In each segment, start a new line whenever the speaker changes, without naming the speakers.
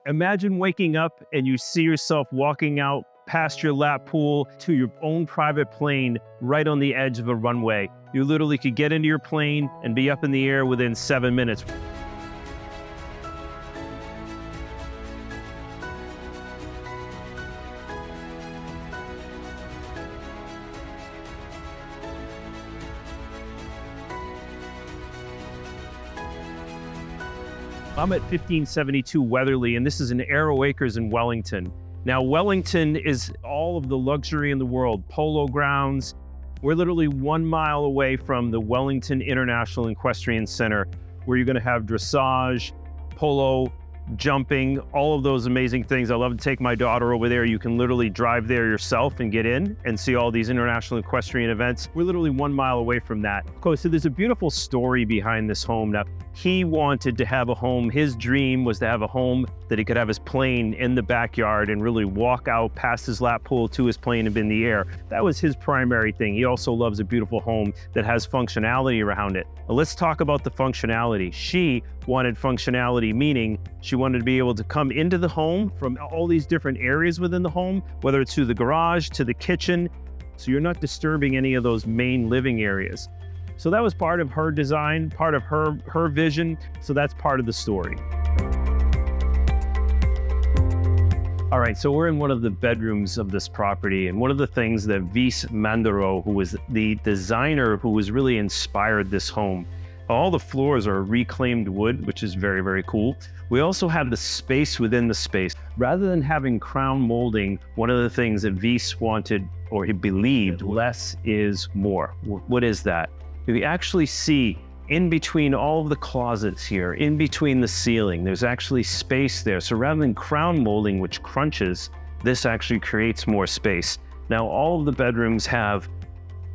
Imagine waking up and you see yourself walking out past your lap pool to your own private plane right on the edge of a runway. You literally could get into your plane and be up in the air within 7 minutes. I'm at 1572 Weatherly, and this is an Arrow Acres in Wellington. Now, Wellington is all of the luxury in the world, polo grounds. We're literally 1 mile away from the Wellington International Equestrian Center, where you're gonna have dressage, polo, jumping, all of those amazing things. I love to take my daughter over there. You can literally drive there yourself and get in and see all these international equestrian events. We're literally 1 mile away from that. Okay, so there's a beautiful story behind this home. Now, he wanted to have a home. His dream was to have a home that he could have his plane in the backyard and really walk out past his lap pool to his plane and be in the air. That was his primary thing. He also loves a beautiful home that has functionality around it. But let's talk about the functionality. She wanted functionality, meaning she wanted to be able to come into the home from all these different areas within the home, whether it's to the garage, to the kitchen, so you're not disturbing any of those main living areas. So that was part of her design, part of her vision, so that's part of the story. All right, so we're in one of the bedrooms of this property, and one of the things that Vice Mandaro, who was the designer who was really inspired this home, all the floors are reclaimed wood, which is very, very cool. We also have the space within the space. Rather than having crown molding, one of the things that Vice wanted, or he believed, less is more. What is that? You actually see in between all of the closets here, in between the ceiling, there's actually space there. So rather than crown molding, which crunches, this actually creates more space. Now, all of the bedrooms have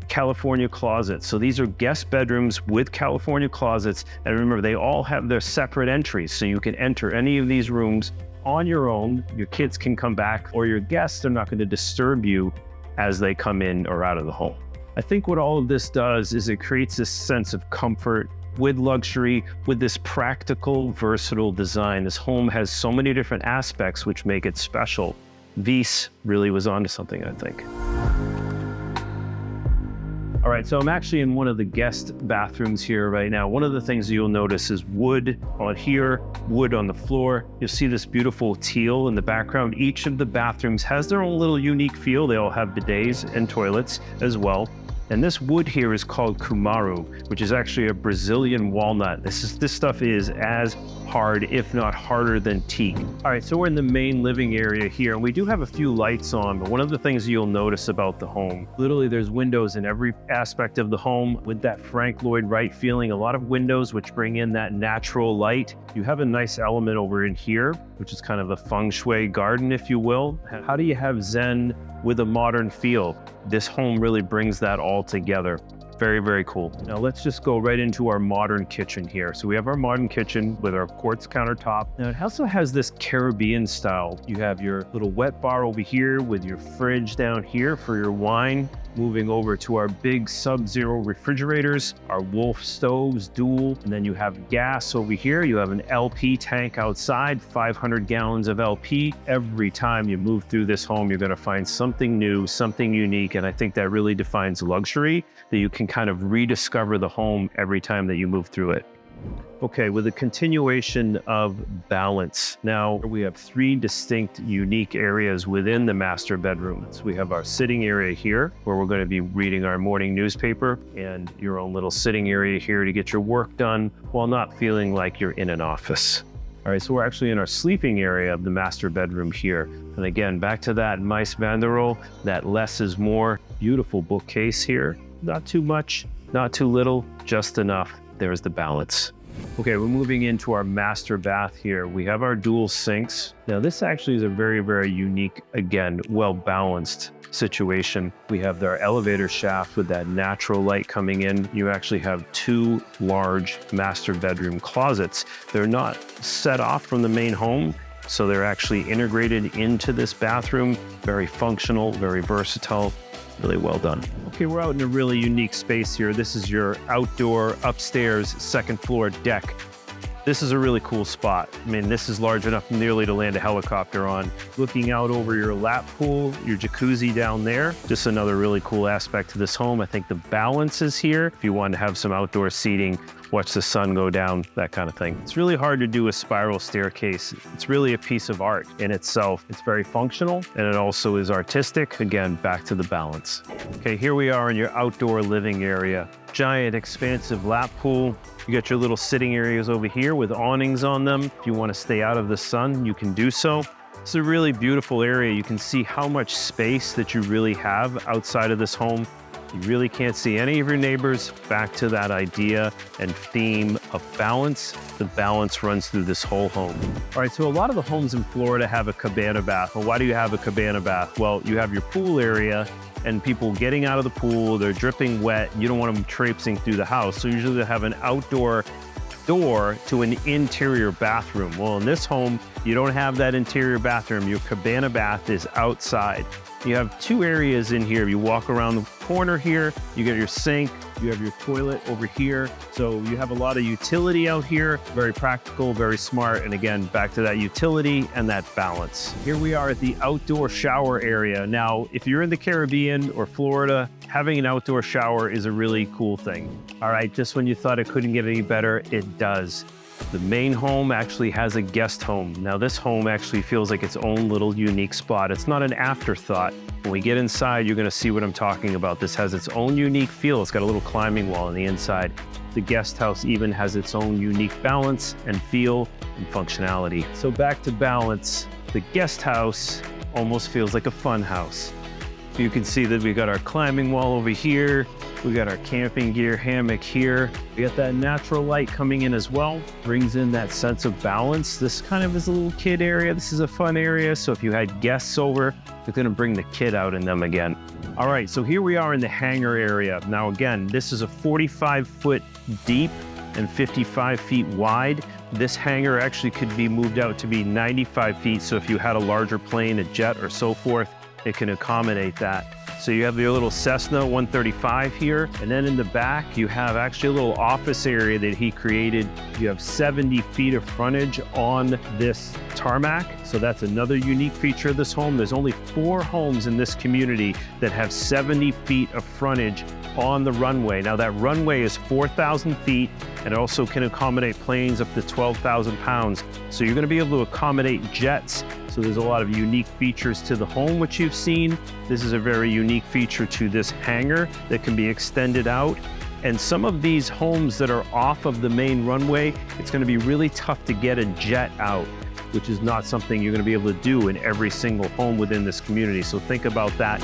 California closets. So these are guest bedrooms with California closets. And remember, they all have their separate entries. So you can enter any of these rooms on your own. Your kids can come back, or your guests are not going to disturb you as they come in or out of the home. I think what all of this does is it creates this sense of comfort with luxury, with this practical, versatile design. This home has so many different aspects which make it special. Vice really was onto something, I think. All right, so I'm actually in one of the guest bathrooms here right now. One of the things you'll notice is wood on here, wood on the floor. You'll see this beautiful teal in the background. Each of the bathrooms has their own little unique feel. They all have bidets and toilets as well. And this wood here is called Kumaru, which is actually a Brazilian walnut. This stuff is as hard, if not harder than teak. All right, so we're in the main living area here, and we do have a few lights on, but one of the things you'll notice about the home, literally there's windows in every aspect of the home with that Frank Lloyd Wright feeling, a lot of windows which bring in that natural light. You have a nice element over in here, which is kind of a feng shui garden, if you will. How do you have Zen with a modern feel? This home really brings that all together. Very, very cool. Now let's just go right into our modern kitchen here. So we have our modern kitchen with our quartz countertop. Now it also has this Caribbean style. You have your little wet bar over here with your fridge down here for your wine. Moving over to our big Sub-Zero refrigerators, our Wolf stoves, dual, and then you have gas over here. You have an LP tank outside, 500 gallons of LP. Every time you move through this home, you're gonna find something new, something unique, and I think that really defines luxury, that you can kind of rediscover the home every time that you move through it. Okay, with a continuation of balance. Now we have three distinct, unique areas within the master bedroom. So we have our sitting area here, where we're going to be reading our morning newspaper, and your own little sitting area here to get your work done while not feeling like you're in an office. All right, so we're actually in our sleeping area of the master bedroom here. And again, back to that Vice Mandaro, that less is more. Beautiful bookcase here. Not too much, not too little, just enough. There's the balance. Okay, we're moving into our master bath here. We have our dual sinks. Now this actually is a very, very unique, again, well-balanced situation. We have our elevator shaft with that natural light coming in. You actually have two large master bedroom closets. They're not set off from the main home, so they're actually integrated into this bathroom. Very functional, very versatile. Really well done. Okay, we're out in a really unique space here. This is your outdoor upstairs second floor deck. This is a really cool spot. I mean, this is large enough nearly to land a helicopter on. Looking out over your lap pool, your jacuzzi down there. Just another really cool aspect to this home. I think the balance is here. If you want to have some outdoor seating, watch the sun go down, that kind of thing. It's really hard to do a spiral staircase. It's really a piece of art in itself. It's very functional and it also is artistic. Again, back to the balance. Okay, here we are in your outdoor living area. Giant, expansive lap pool. You got your little sitting areas over here with awnings on them. If you want to stay out of the sun, you can do so. It's a really beautiful area. You can see how much space that you really have outside of this home. You really can't see any of your neighbors. Back to that idea and theme of balance. The balance runs through this whole home. All right, so a lot of the homes in Florida have a cabana bath. Well, why do you have a cabana bath? Well, you have your pool area and people getting out of the pool, they're dripping wet. You don't want them traipsing through the house. So usually they have an outdoor door to an interior bathroom. Well, in this home, you don't have that interior bathroom. Your cabana bath is outside. You have two areas in here. You walk around the corner here, you get your sink, you have your toilet over here. So you have a lot of utility out here, very practical, very smart. And again, back to that utility and that balance. Here we are at the outdoor shower area. Now, if you're in the Caribbean or Florida, having an outdoor shower is a really cool thing. All right, just when you thought it couldn't get any better, it does. The main home actually has a guest home. Now this home actually feels like its own little unique spot. It's not an afterthought. When we get inside, you're gonna see what I'm talking about. This has its own unique feel. It's got a little climbing wall on the inside. The guest house even has its own unique balance and feel and functionality. So back to balance, the guest house almost feels like a fun house. You can see that we got our climbing wall over here. We got our camping gear hammock here. We got that natural light coming in as well. Brings in that sense of balance. This kind of is a little kid area. This is a fun area. So if you had guests over, you're gonna bring the kid out in them again. All right, so here we are in the hangar area. Now again, this is a 45-foot deep and 55 feet wide. This hangar actually could be moved out to be 95 feet. So if you had a larger plane, a jet or so forth, it can accommodate that. So you have your little Cessna 135 here, and then in the back, you have actually a little office area that he created. You have 70 feet of frontage on this tarmac. So that's another unique feature of this home. There's only 4 homes in this community that have 70 feet of frontage on the runway. Now that runway is 4,000 feet and it also can accommodate planes up to 12,000 pounds. So you're gonna be able to accommodate jets. So there's a lot of unique features to the home, which you've seen. This is a very unique feature to this hangar that can be extended out. And some of these homes that are off of the main runway, it's gonna be really tough to get a jet out, which is not something you're gonna be able to do in every single home within this community. So think about that.